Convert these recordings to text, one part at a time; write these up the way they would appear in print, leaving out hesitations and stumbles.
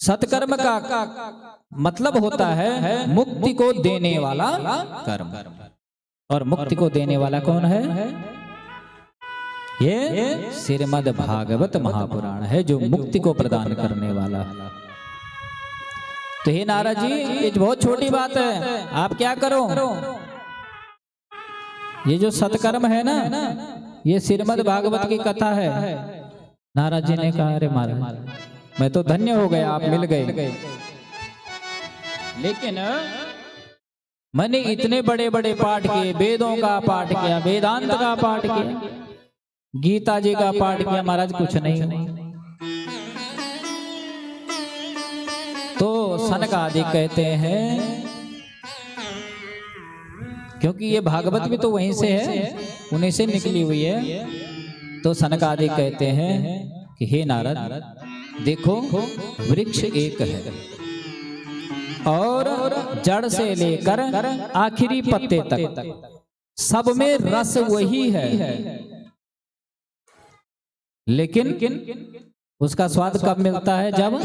सत्कर्म का मतलब होता है मुक्ति को देने वाला कर्म। और मुक्ति को देने वाला कौन है? ये श्रीमद् भागवत महापुराण है जो मुक्ति को प्रदान करने वाला। तो हे नारद जी, ये बहुत छोटी बात है, आप क्या करो, ये जो सत्कर्म है ना, ये श्रीमद् भागवत की कथा है। नारद जी ने कहा, अरे महाराज मैं तो धन्य हो गया, आप मिल गए, लेकिन मैंने इतने बड़े बड़े पाठ किए, वेदों का पाठ किया, वेदांत का पाठ किया, गीता जी का पाठ किया, महाराज कुछ नहीं। तो सनकादिक कहते हैं, क्योंकि ये भागवत भी तो वहीं से है, उन्हीं से निकली हुई है। तो सनकादिक कहते हैं कि हे नारद, देखो वृक्ष एक है और जड़ से लेकर आखिरी पत्ते तक सब में रस वही है, लेकिन उसका स्वाद कब मिलता है? जब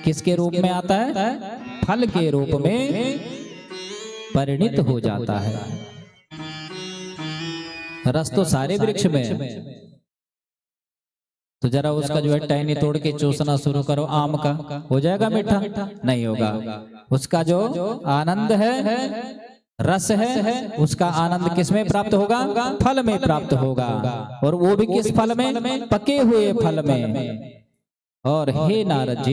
किसके रूप में आता है? फल के रूप में परिणित हो जाता है। रस तो सारे वृक्ष में है। तो जरा उसका जो है टहनी तोड़ के चूसना शुरू करो, आम का, हो जाएगा मीठा? नहीं होगा। उसका जो आनंद है, रस है, उसका आनंद किस में प्राप्त होगा? फल में प्राप्त होगा। और वो भी किस फल में? पके हुए फल में। और हे नारद जी,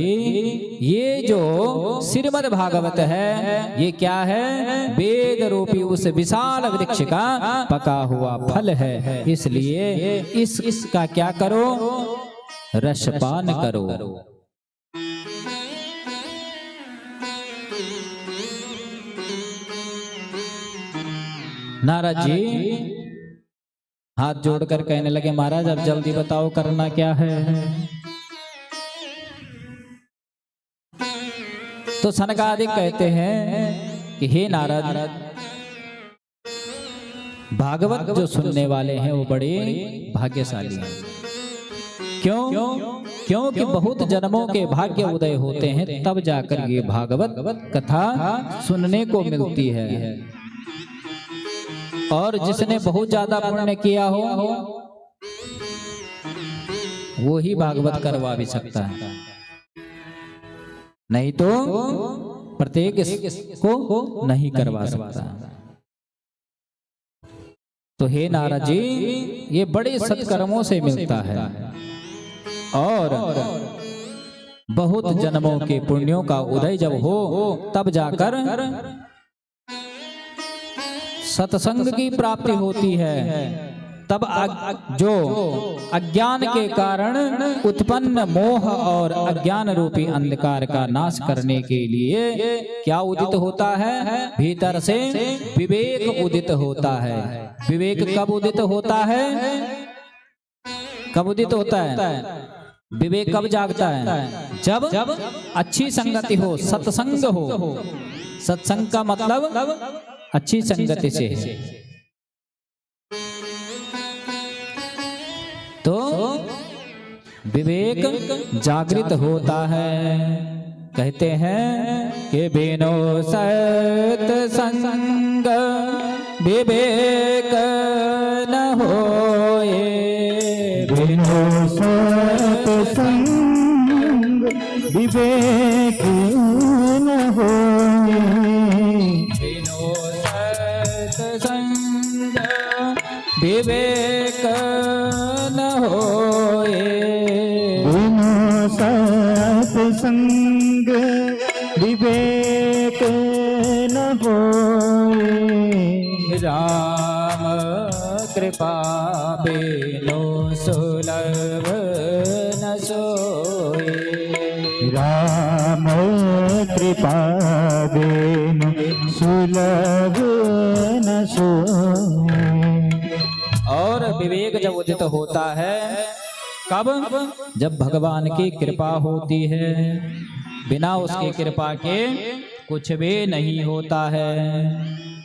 ये जो श्रीमद् भागवत है, ये क्या है? वेद रूपी उस विशाल वृक्ष का पका हुआ फल है। इसलिए इसका क्या करो? रसपान करो। नारद जी हाथ जोड़कर कहने लगे, महाराज अब जल्दी बताओ करना क्या है? तो सनकादिक कहते हैं कि हे नारद, भागवत जो सुनने वाले हैं वो बड़े भाग्यशाली हैं। क्यों? क्योंकि बहुत जन्मों के भाग्य उदय होते हैं, तब जाकर ये भागवत कथा सुनने को मिलती है। और जिसने बहुत ज्यादा पुण्य किया हो वो ही भागवत करवा भी सकता है, नहीं तो प्रत्येक को नहीं करवा सकता। तो हे नारद जी, ये बड़े सत्कर्मों से मिलता है और बहुत जन्मों के पुण्यों का उदय जब हो तब जाकर सत्संग की प्राप्ति होती है। तब जो अज्ञान के कारण उत्पन्न मोह और अज्ञान रूपी अंधकार का नाश करने के लिए क्या उदित होता है? भीतर से विवेक उदित होता है। विवेक कब उदित होता है? कब उदित होता है? विवेक कब जागता है? जब अच्छी संगति हो, सत्संग हो। सत्संग का मतलब अच्छी संगति से है। तो विवेक जागृत होता है। कहते हैं कि बिनो सत्संग विवेक न होए, बिनो सत्संग विवेक न होए, बिनो सत्संग विवेक न होए, बिनो सत्संग विवेक न होए, राम कृपा बिनु सुलभ न सोए, राम कृपा बिनु सुलभ न सोए। और विवेक जब उदित होता है कब? जब भगवान की कृपा होती है। बिना उसकी कृपा के कुछ भी नहीं होता है।